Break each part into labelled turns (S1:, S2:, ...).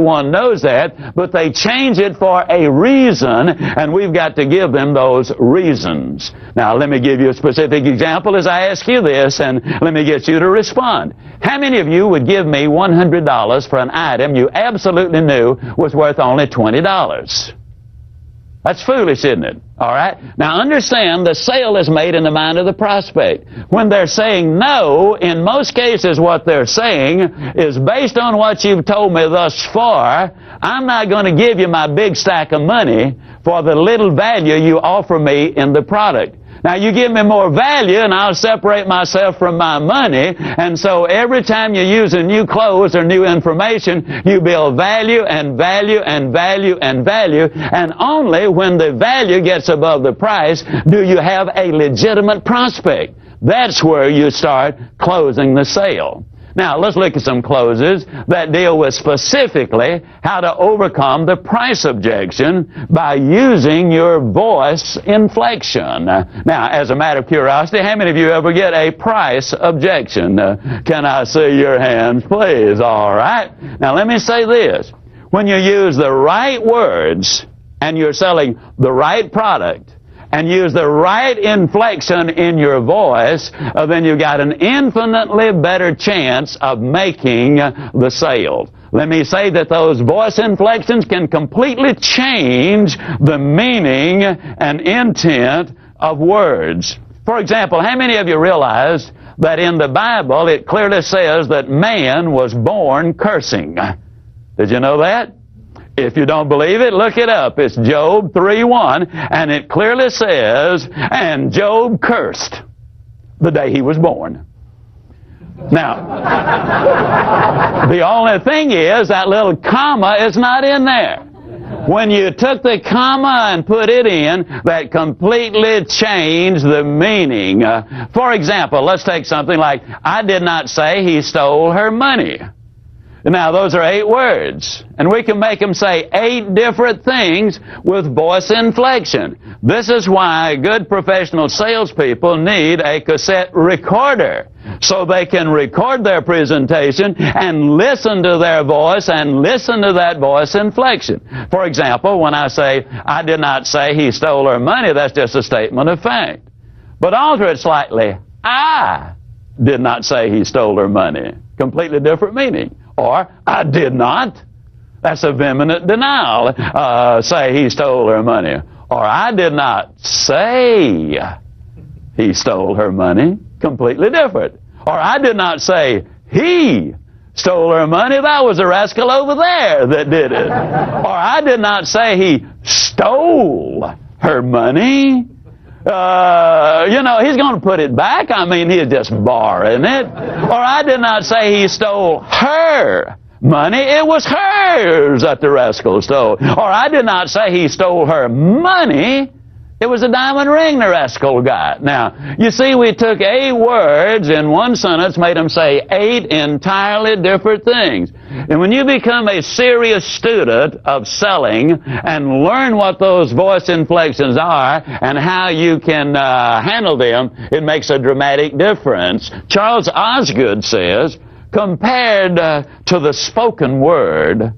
S1: everyone knows that, but they change it for a reason, and we've got to give them those reasons. Now, let me give you a specific example as I ask you this, and let me get you to respond. How many of you would give me $100 for an item you absolutely knew was worth only $20? That's foolish, isn't it? All right? Now, understand, the sale is made in the mind of the prospect. When they're saying no, in most cases what they're saying is, based on what you've told me thus far, I'm not going to give you my big stack of money for the little value you offer me in the product. Now, you give me more value, and I'll separate myself from my money. And so every time you use a new clothes or new information, you build value and value and value and value. And only when the value gets above the price do you have a legitimate prospect. That's where you start closing the sale. Now, let's look at some closes that deal with specifically how to overcome the price objection by using your voice inflection. Now, as a matter of curiosity, how many of you ever get a price objection? Can I see your hands, please? All right. Now, let me say this. When you use the right words and you're selling the right product, and use the right inflection in your voice, then you've got an infinitely better chance of making the sale. Let me say that those voice inflections can completely change the meaning and intent of words. For example, how many of you realize that in the Bible it clearly says that man was born cursing? Did you know that? If you don't believe it, look it up. It's Job 3:1, and it clearly says, and Job cursed the day he was born. Now, the only thing is that little comma is not in there. When you took the comma and put it in, that completely changed the meaning. For example, let's take something like, I did not say he stole her money. Now, those are 8 words, and we can make them say 8 different things with voice inflection. This is why good professional salespeople need a cassette recorder, so they can record their presentation and listen to their voice and listen to that voice inflection. For example, when I say, I did not say he stole her money, that's just a statement of fact. But alter it slightly. I did not say he stole her money. Completely different meaning. Or, I did not. That's a vehement denial. Say he stole her money. Or, I did not say he stole her money. Completely different. Or, I did not say he stole her money. That was a rascal over there that did it. Or, I did not say he stole her money. He's going to put it back. I mean, he's just borrowing it. Or, I did not say he stole her money. It was hers that the rascal stole. Or, I did not say he stole her money. It was a diamond ring the rascal got. Now, you see, we took 8 words in one sentence, made them say 8 entirely different things. And when you become a serious student of selling and learn what those voice inflections are and how you can handle them, it makes a dramatic difference. Charles Osgood says, compared to the spoken word,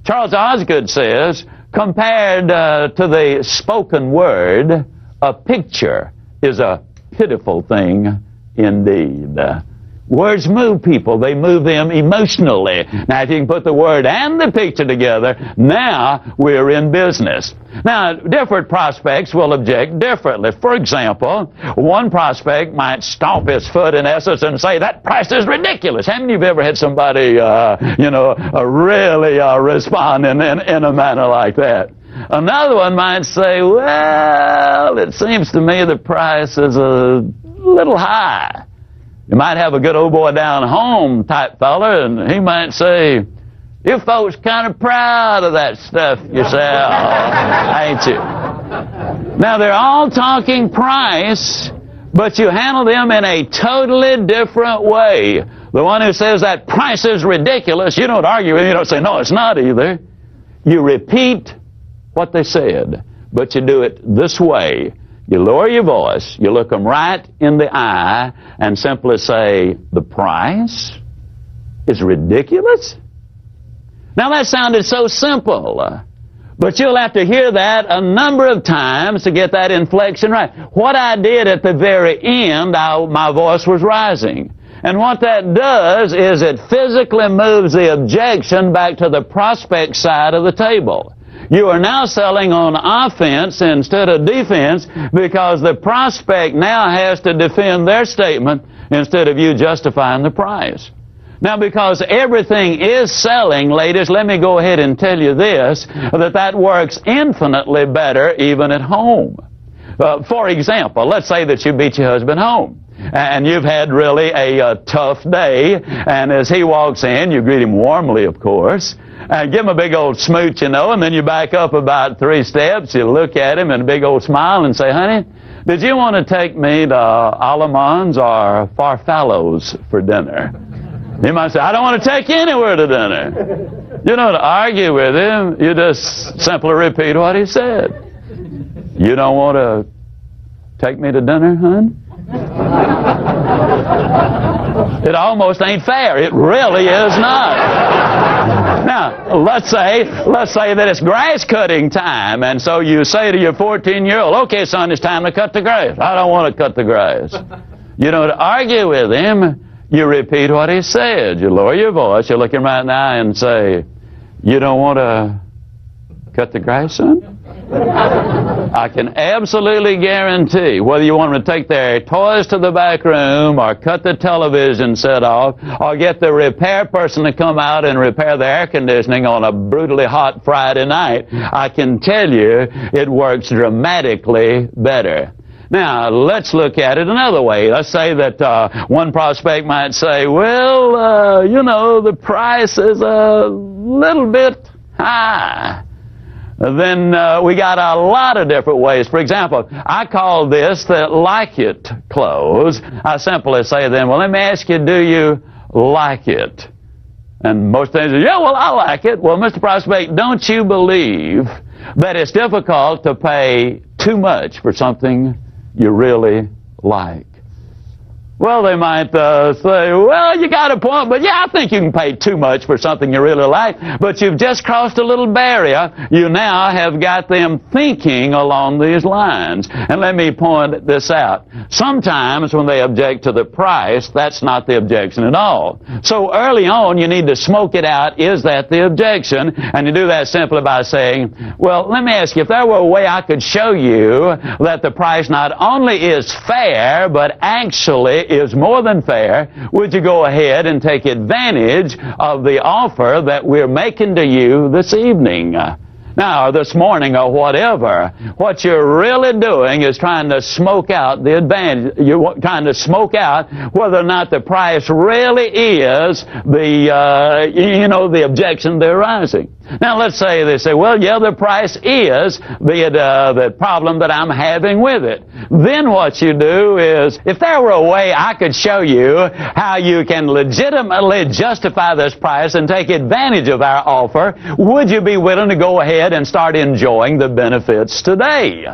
S1: Charles Osgood says, compared to the spoken word, a picture is a pitiful thing indeed. Words move people. They move them emotionally. Now, if you can put the word and the picture together, now we're in business. Now, different prospects will object differently. For example, one prospect might stomp his foot in essence and say, that price is ridiculous. How many of you have ever had somebody, really respond in a manner like that? Another one might say, well, it seems to me the price is a little high. You might have a good old boy down home type fella, and he might say, you folks kind of proud of that stuff you sell, ain't you? Now, they're all talking price, but you handle them in a totally different way. The one who says that price is ridiculous, you don't argue with him. You don't say, no, it's not either. You repeat what they said, but you do it this way. You lower your voice, you look them right in the eye, and simply say, the price is ridiculous? Now that sounded so simple, but you'll have to hear that a number of times to get that inflection right. What I did at the very end, my voice was rising. And what that does is it physically moves the objection back to the prospect side of the table. You are now selling on offense instead of defense because the prospect now has to defend their statement instead of you justifying the price. Now, because everything is selling, ladies, let me go ahead and tell you this, that works infinitely better even at home. For example, let's say that you beat your husband home. And you've had really a tough day, and as he walks in, you greet him warmly, of course, and give him a big old smooch, and then you back up about 3 steps, you look at him and a big old smile and say, honey, did you want to take me to Alamans or Farfallows for dinner? He might say, I don't want to take you anywhere to dinner. You don't argue with him, you just simply repeat what he said. You don't want to take me to dinner, hon? It almost ain't fair. It really is not. Now, let's say that it's grass cutting time, and so you say to your 14-year-old, okay, son, it's time to cut the grass. I don't want to cut the grass. You don't argue with him. You repeat what he said. You lower your voice. You look him right in the eye and say, you don't want to cut the grass, son? I can absolutely guarantee, whether you want them to take their toys to the back room or cut the television set off or get the repair person to come out and repair the air conditioning on a brutally hot Friday night, I can tell you it works dramatically better. Now, let's look at it another way. Let's say that one prospect might say, well, the price is a little bit high. Then we got a lot of different ways. For example, I call this the like it close. I simply say then, well, let me ask you, do you like it? And most things say, yeah, well, I like it. Well, Mr. Prospect, don't you believe that it's difficult to pay too much for something you really like? Well, they might say, well, you got a point, but yeah, I think you can pay too much for something you really like. But you've just crossed a little barrier. You now have got them thinking along these lines. And let me point this out. Sometimes when they object to the price, that's not the objection at all. So early on, you need to smoke it out. Is that the objection? And you do that simply by saying, well, let me ask you, if there were a way I could show you that the price not only is fair, but actually is more than fair, would you go ahead and take advantage of the offer that we're making to you this evening? Now, or this morning, or whatever. What you're really doing is trying to smoke out the advantage. You're trying to smoke out whether or not the price really is the objection they're raising. Now, let's say they say, well, yeah, the price is the problem that I'm having with it. Then what you do is, if there were a way I could show you how you can legitimately justify this price and take advantage of our offer, would you be willing to go ahead and start enjoying the benefits today?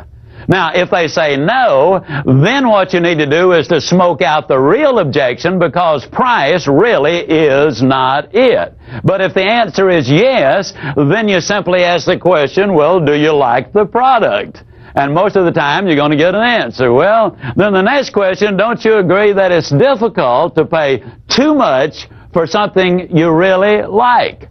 S1: Now, if they say no, then what you need to do is to smoke out the real objection, because price really is not it. But if the answer is yes, then you simply ask the question, well, do you like the product? And most of the time, you're going to get an answer. Well, then the next question, don't you agree that it's difficult to pay too much for something you really like?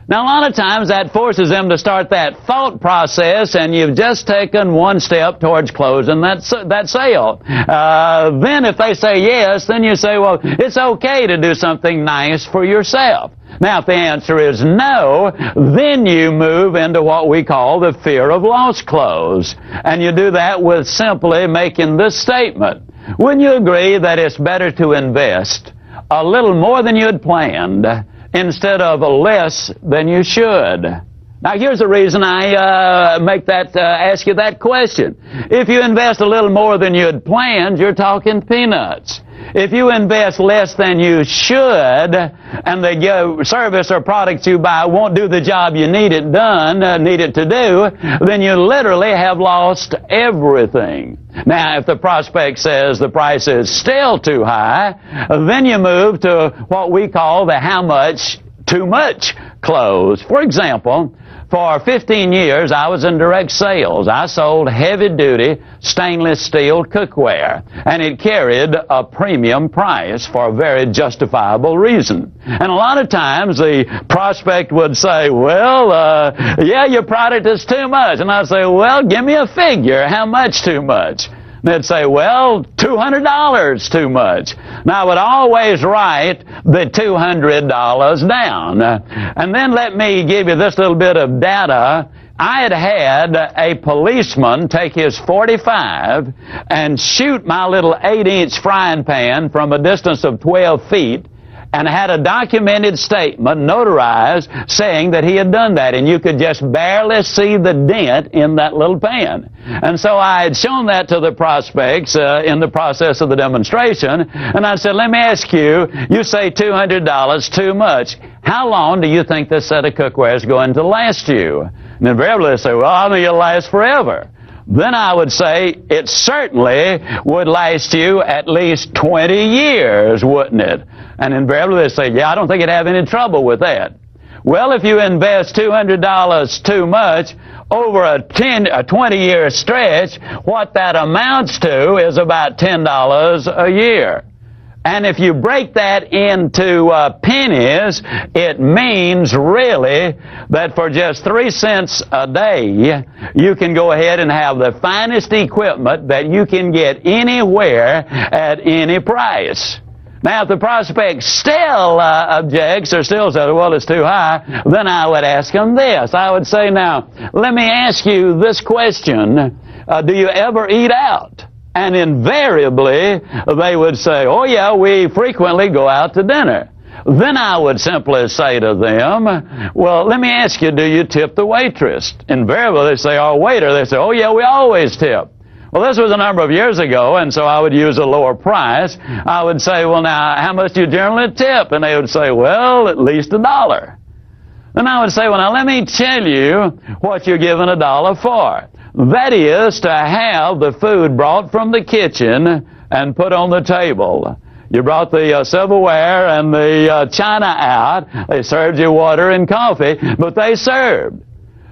S1: Now, a lot of times that forces them to start that thought process, and you've just taken one step towards closing that sale. Then if they say yes, then you say, well, it's okay to do something nice for yourself. Now, if the answer is no, then you move into what we call the fear of loss close. And you do that with simply making this statement. Wouldn't you agree that it's better to invest a little more than you had planned instead of less than you should? Now, here's the reason I ask you that question. If you invest a little more than you had planned, you're talking peanuts. If you invest less than you should, and the service or product you buy won't do the job you need it to do, then you literally have lost everything. Now, if the prospect says the price is still too high, then you move to what we call the how much too much clothes. For example, for 15 years, I was in direct sales. I sold heavy-duty stainless steel cookware, and it carried a premium price for a very justifiable reason. And a lot of times, the prospect would say, well, yeah, your product is too much. And I'd say, well, give me a figure. How much too much? They'd say, well, $200 too much. Now, I would always write the $200 down. And then let me give you this little bit of data. I had a policeman take his .45 and shoot my little 8-inch frying pan from a distance of 12 feet, and had a documented statement notarized saying that he had done that, and you could just barely see the dent in that little pan. And so I had shown that to the prospects in the process of the demonstration, and I said, let me ask you, you say $200 too much. How long do you think this set of cookware is going to last you? And invariably they say, well, I think it'll last forever. Then I would say it certainly would last you at least 20 years, wouldn't it? And invariably they say, yeah, I don't think you'd have any trouble with that. Well, if you invest $200 too much over a 20-year stretch, what that amounts to is about $10 a year. And if you break that into pennies, it means really that for just 3 cents a day, you can go ahead and have the finest equipment that you can get anywhere at any price. Now, if the prospect still objects or still says, well, it's too high, then I would ask him this. I would say, now, let me ask you this question. Do you ever eat out? And invariably, they would say, oh, yeah, we frequently go out to dinner. Then I would simply say to them, well, let me ask you, do you tip the waitress? Invariably, they say, or waiter. They say, oh, yeah, we always tip. Well, this was a number of years ago, and so I would use a lower price. I would say, well, now, how much do you generally tip? And they would say, well, at least $1. Then I would say, well, now, let me tell you what you're giving $1 for. That is to have the food brought from the kitchen and put on the table. You brought the silverware and the china out. They served you water and coffee, but they served.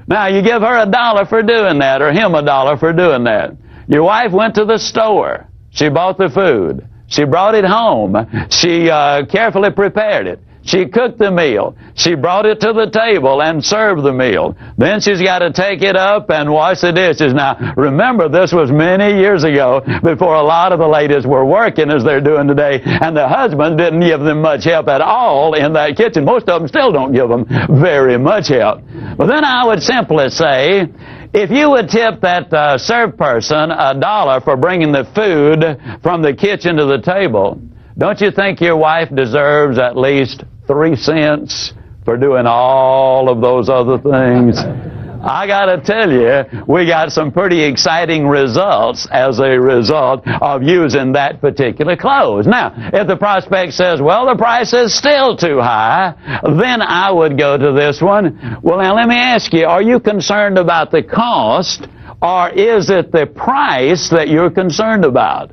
S1: Now, you give her $1 for doing that, or him $1 for doing that. Your wife went to the store. She bought the food. She brought it home. She carefully prepared it. She cooked the meal. She brought it to the table and served the meal. Then she's got to take it up and wash the dishes. Now, remember, this was many years ago before a lot of the ladies were working as they're doing today, and the husband didn't give them much help at all in that kitchen. Most of them still don't give them very much help. But then I would simply say, if you would tip that serve person $1 for bringing the food from the kitchen to the table, don't you think your wife deserves at least 3 cents for doing all of those other things? I got to tell you, we got some pretty exciting results as a result of using that particular clothes. Now, if the prospect says, well, the price is still too high, then I would go to this one. Well, now, let me ask you, are you concerned about the cost, or is it the price that you're concerned about?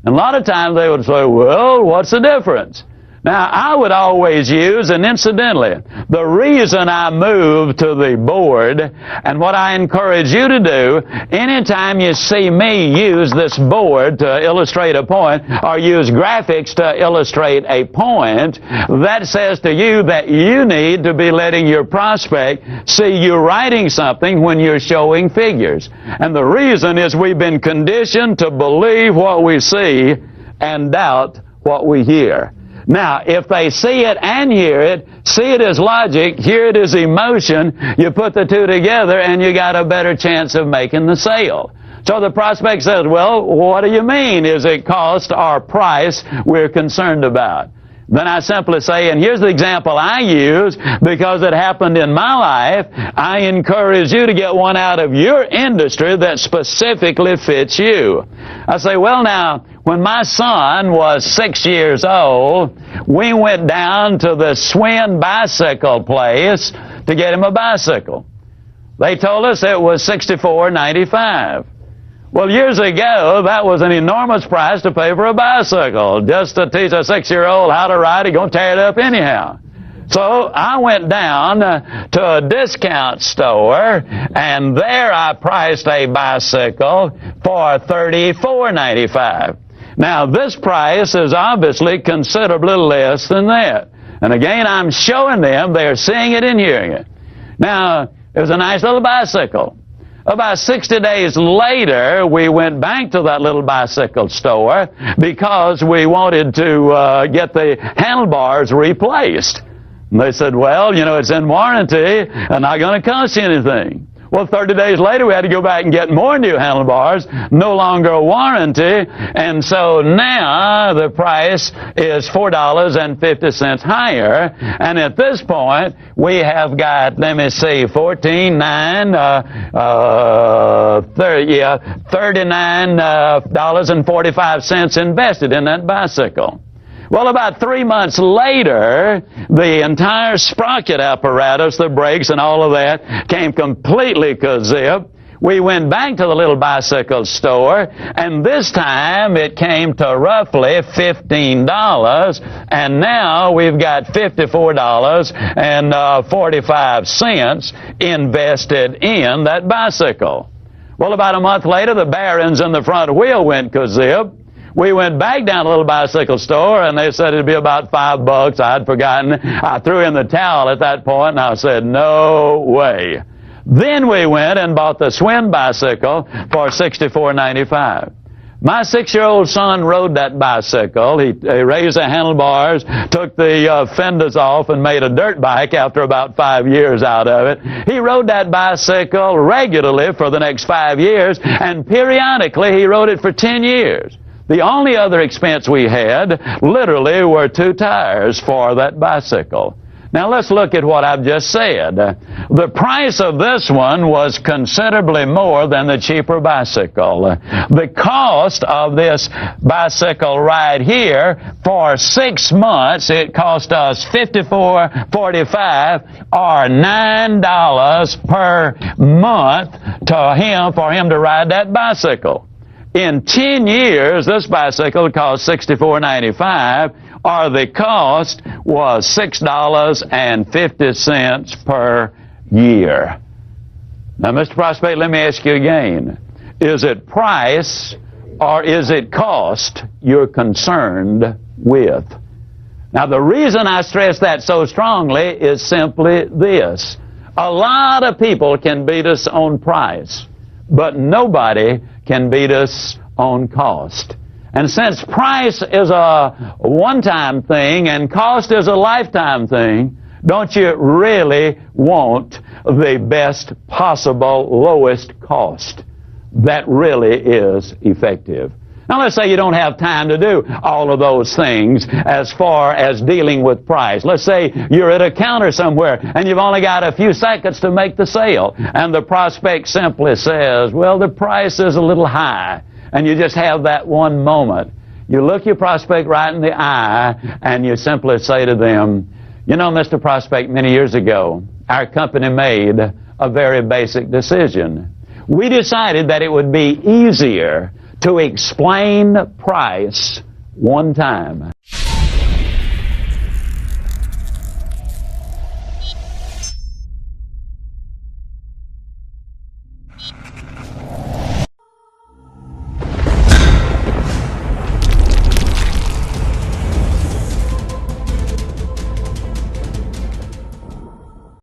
S1: And a lot of times they would say, well, what's the difference? Now, I would always use, and incidentally, the reason I moved to the board, and what I encourage you to do, anytime you see me use this board to illustrate a point, or use graphics to illustrate a point, that says to you that you need to be letting your prospect see you writing something when you're showing figures. And the reason is we've been conditioned to believe what we see and doubt what we hear. Now, if they see it and hear it, see it as logic, hear it as emotion, you put the two together and you got a better chance of making the sale. So the prospect says, well, what do you mean? Is it cost or price we're concerned about? Then I simply say, and here's the example I use because it happened in my life, I encourage you to get one out of your industry that specifically fits you. I say, well, now, when my son was 6 years old, we went down to the Swin bicycle place to get him a bicycle. They told us it was $64.95. Well, years ago, that was an enormous price to pay for a bicycle. Just to teach a 6-year-old how to ride, he's going to tear it up anyhow. So I went down to a discount store, and there I priced a bicycle for $34.95. Now, this price is obviously considerably less than that. And again, I'm showing them, they're seeing it and hearing it. Now, it was a nice little bicycle. About 60 days later, we went back to that little bicycle store because we wanted to get the handlebars replaced. And they said, well, you know, it's in warranty and not going to cost you anything. Well, 30 days later, we had to go back and get more new handlebars, no longer a warranty, and so now the price is $4.50 higher, and at this point, we have got, let me see, $39.45 invested in that bicycle. Well, about 3 months later, the entire sprocket apparatus, the brakes and all of that, came completely kazip. We went back to the little bicycle store, and this time it came to roughly $15, and now we've got $54.45 invested in that bicycle. Well, about a month later, the bearings in the front wheel went kazip. We went back down to the little bicycle store, and they said it'd be about $5. I'd forgotten. I threw in the towel at that point, and I said, no way. Then we went and bought the Swin bicycle for $64.95. My 6-year-old son rode that bicycle. He raised the handlebars, took the fenders off, and made a dirt bike after about 5 years out of it. He rode that bicycle regularly for the next 5 years, and periodically he rode it for 10 years. The only other expense we had, literally, were 2 tires for that bicycle. Now, let's look at what I've just said. The price of this one was considerably more than the cheaper bicycle. The cost of this bicycle right here, for 6 months, it cost us $54.45 or $9 per month for him to ride that bicycle. In 10 years, this bicycle cost $64.95, or the cost was $6.50 per year. Now, Mr. Prospect, let me ask you again. Is it price or is it cost you're concerned with? Now, the reason I stress that so strongly is simply this. A lot of people can beat us on price, but nobody can beat us on cost. And since price is a one-time thing and cost is a lifetime thing, don't you really want the best possible lowest cost that really is effective? Now, let's say you don't have time to do all of those things as far as dealing with price. Let's say you're at a counter somewhere and you've only got a few seconds to make the sale, and the prospect simply says, well, the price is a little high, and you just have that one moment. You look your prospect right in the eye and you simply say to them, you know, Mr. Prospect, many years ago, our company made a very basic decision. We decided that it would be easier to explain price one time.